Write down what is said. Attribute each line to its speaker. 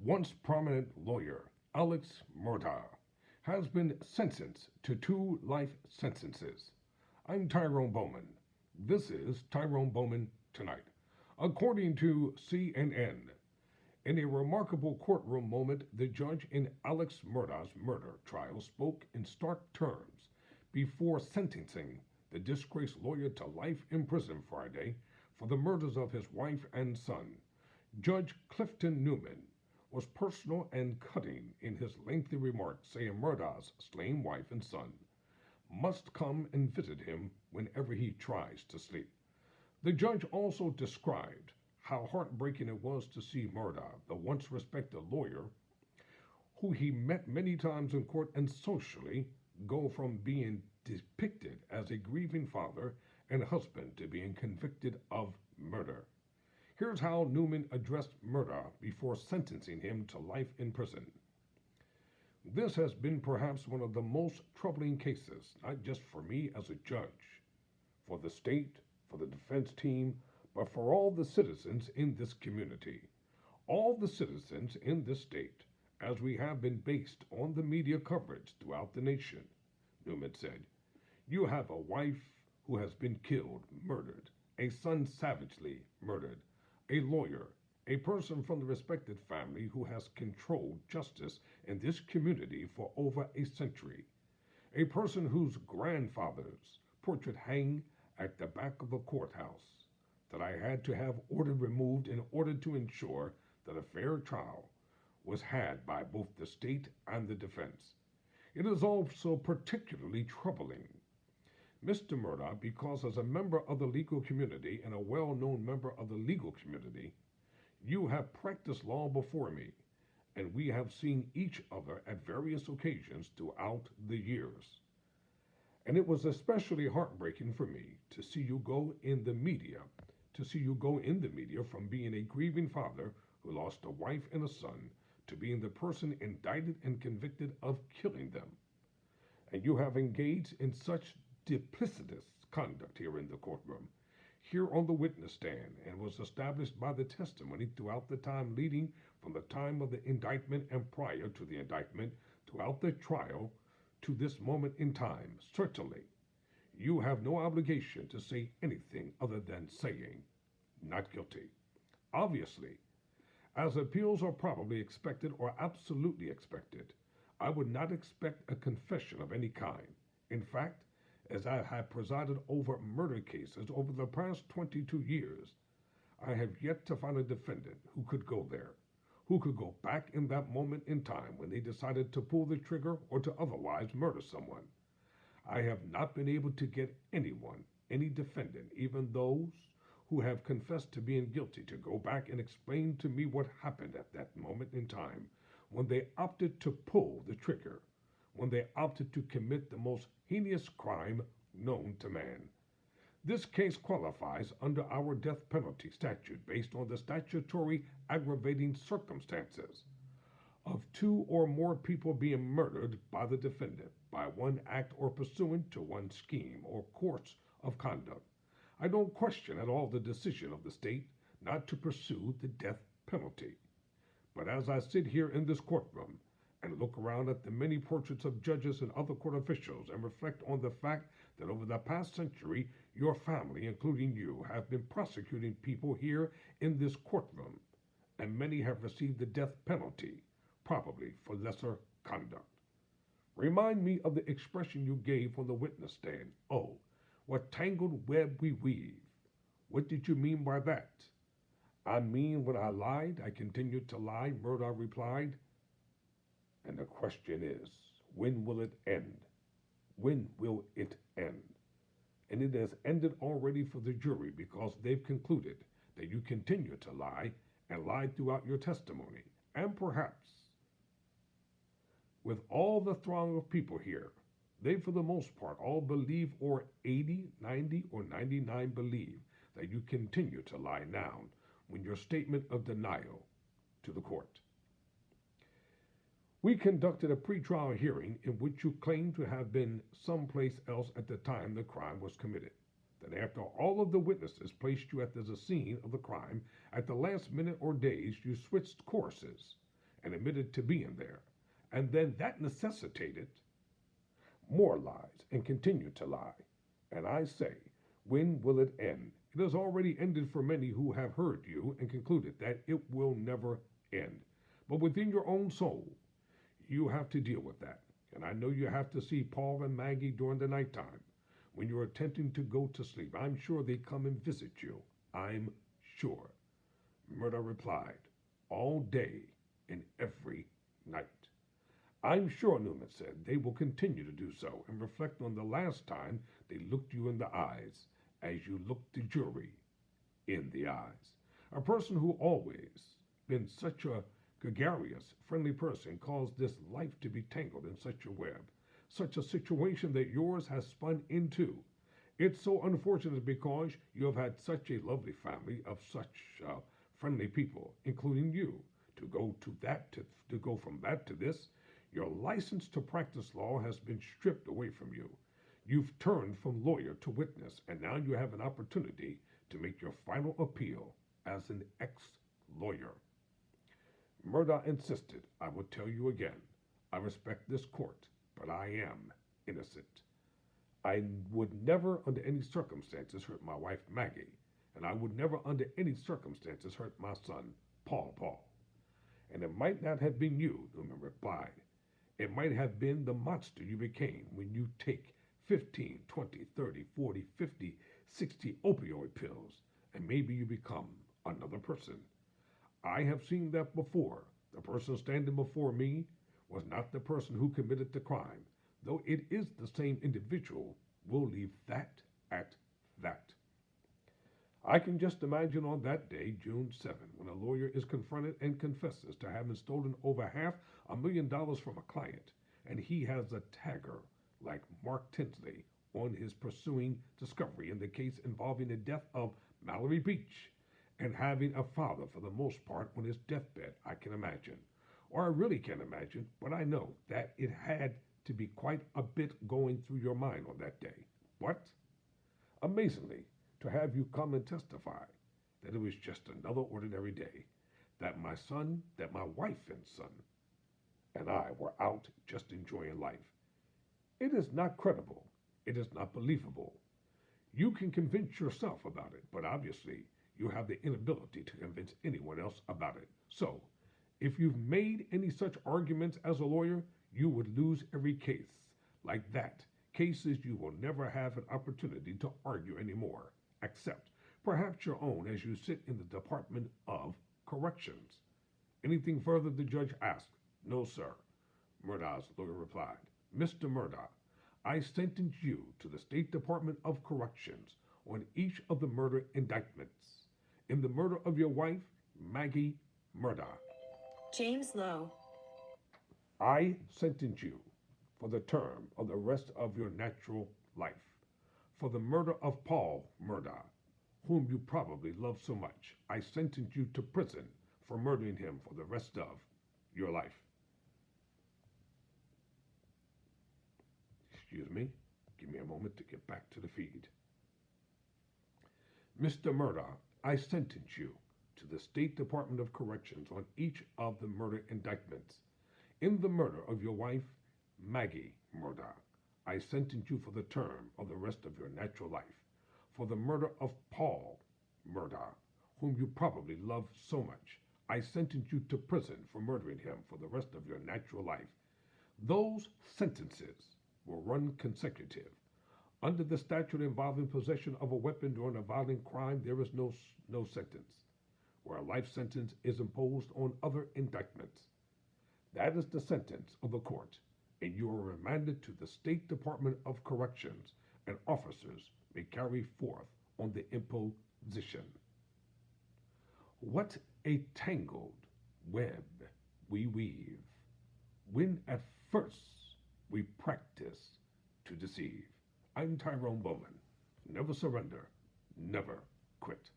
Speaker 1: Once prominent lawyer Alex Murdaugh has been sentenced to 2 life sentences. I'm Tyrone Bowman. This is Tyrone Bowman Tonight. According to CNN, in a remarkable courtroom moment, the judge in Alex Murdaugh's murder trial spoke in stark terms before sentencing the disgraced lawyer to life in prison Friday for the murders of his wife and son. Judge Clifton Newman was personal and cutting in his lengthy remarks, saying Murdaugh's slain wife and son must come and visit him whenever he tries to sleep. The judge also described how heartbreaking it was to see Murdaugh, the once respected lawyer, who he met many times in court and socially, go from being depicted as a grieving father and husband to being convicted of murder. Here's how Newman addressed Murdaugh before sentencing him to life in prison. This has been perhaps one of the most troubling cases, not just for me as a judge, for the state, for the defense team, but for all the citizens in this community. All the citizens in this state, as we have been based on the media coverage throughout the nation. Newman said, "You have a wife who has been killed, murdered, a son savagely murdered, a lawyer, a person from the respected family who has controlled justice in this community for over a century, a person whose grandfather's portrait hang at the back of the courthouse that I had to have ordered removed in order to ensure that a fair trial was had by both the state and the defense. It is also particularly troubling, Mr. Murdaugh, because as a member of the legal community and a well-known member of the legal community, you have practiced law before me, and we have seen each other at various occasions throughout the years. And it was especially heartbreaking for me to see you go in the media, from being a grieving father who lost a wife and a son to being the person indicted and convicted of killing them. And you have engaged in such duplicitous conduct here in the courtroom, here on the witness stand, and was established by the testimony throughout the time leading from the time of the indictment and prior to the indictment, throughout the trial, to this moment in time. Certainly, you have no obligation to say anything other than saying, not guilty. Obviously, as appeals are probably expected or absolutely expected, I would not expect a confession of any kind. In fact, as I have presided over murder cases over the past 22 years, I have yet to find a defendant who could go there, who could go back in that moment in time when they decided to pull the trigger or to otherwise murder someone. I have not been able to get anyone, any defendant, even those who have confessed to being guilty, to go back and explain to me what happened at that moment in time when they opted to pull the trigger, when they opted to commit the most heinous crime known to man. This case qualifies under our death penalty statute based on the statutory aggravating circumstances of 2 or more people being murdered by the defendant by one act or pursuant to one scheme or course of conduct. I don't question at all the decision of the state not to pursue the death penalty. But as I sit here in this courtroom and look around at the many portraits of judges and other court officials and reflect on the fact that over the past century, your family, including you, have been prosecuting people here in this courtroom, and many have received the death penalty, probably for lesser conduct. Remind me of the expression you gave on the witness stand. Oh, what tangled web we weave. What did you mean by that? I mean, when I lied, I continued to lie, Murdaugh replied. And the question is, when will it end? When will it end? And it has ended already for the jury because they've concluded that you continue to lie and lied throughout your testimony. And perhaps, with all the throng of people here, they for the most part all believe, or 80, 90, or 99 believe, that you continue to lie now when your statement of denial to the court. We conducted a pretrial hearing in which you claimed to have been someplace else at the time the crime was committed. That after all of the witnesses placed you at the scene of the crime, at the last minute or days you switched courses and admitted to being there. And then that necessitated more lies and continued to lie. And I say, when will it end? It has already ended for many who have heard you and concluded that it will never end. But within your own soul, you have to deal with that. And I know you have to see Paul and Maggie during the nighttime when you're attempting to go to sleep. I'm sure they come and visit you. I'm sure. Murdaugh replied, all day and every night. I'm sure, Newman said, they will continue to do so and reflect on the last time they looked you in the eyes as you looked the jury in the eyes. A person who always been such a gregarious, friendly person caused this life to be tangled in such a web, such a situation that yours has spun into. It's so unfortunate because you have had such a lovely family of such friendly people, including you, to go from that to this. Your license to practice law has been stripped away from you. You've turned from lawyer to witness, and now you have an opportunity to make your final appeal as an ex-lawyer. Murdaugh insisted, I will tell you again, I respect this court, but I am innocent. I would never under any circumstances hurt my wife Maggie, and I would never under any circumstances hurt my son, Paul. And it might not have been you, Newman replied. It might have been the monster you became when you take 15, 20, 30, 40, 50, 60 opioid pills, and maybe you become another person. I have seen that before. The person standing before me was not the person who committed the crime, though it is the same individual. We'll leave that at that. I can just imagine on that day, June 7, when a lawyer is confronted and confesses to having stolen over $500,000 from a client, and he has a tagger like Mark Tinsley on his pursuing discovery in the case involving the death of Mallory Beach, and having a father for the most part on his deathbed. I can imagine, or I really can't imagine, but I know that it had to be quite a bit going through your mind on that day. What? Amazingly, to have you come and testify that it was just another ordinary day, that my wife and son, and I were out just enjoying life. It is not credible. It is not believable. You can convince yourself about it, but obviously you have the inability to convince anyone else about it. So, if you've made any such arguments as a lawyer, you would lose every case like that. Cases you will never have an opportunity to argue anymore, except perhaps your own as you sit in the Department of Corrections. Anything further, the judge asked. No, sir, Murdaugh's lawyer replied. Mr. Murdaugh, I sentence you to the State Department of Corrections on each of the murder indictments. In the murder of your wife, Maggie Murdaugh.
Speaker 2: James Lowe.
Speaker 1: I sentence you for the term of the rest of your natural life. For the murder of Paul Murdaugh, whom you probably love so much, I sentence you to prison for murdering him for the rest of your life. Excuse me. Give me a moment to get back to the feed. Mr. Murdaugh, I sentence you to the State Department of Corrections on each of the murder indictments. In the murder of your wife, Maggie Murdaugh, I sentence you for the term of the rest of your natural life. For the murder of Paul Murdaugh, whom you probably love so much, I sentence you to prison for murdering him for the rest of your natural life. Those sentences will run consecutive. Under the statute involving possession of a weapon during a violent crime, there is no sentence, where a life sentence is imposed on other indictments. That is the sentence of the court, and you are remanded to the State Department of Corrections, and officers may carry forth on the imposition. What a tangled web we weave, when at first we practice to deceive. I'm Tyrone Bowman. Never surrender, never quit.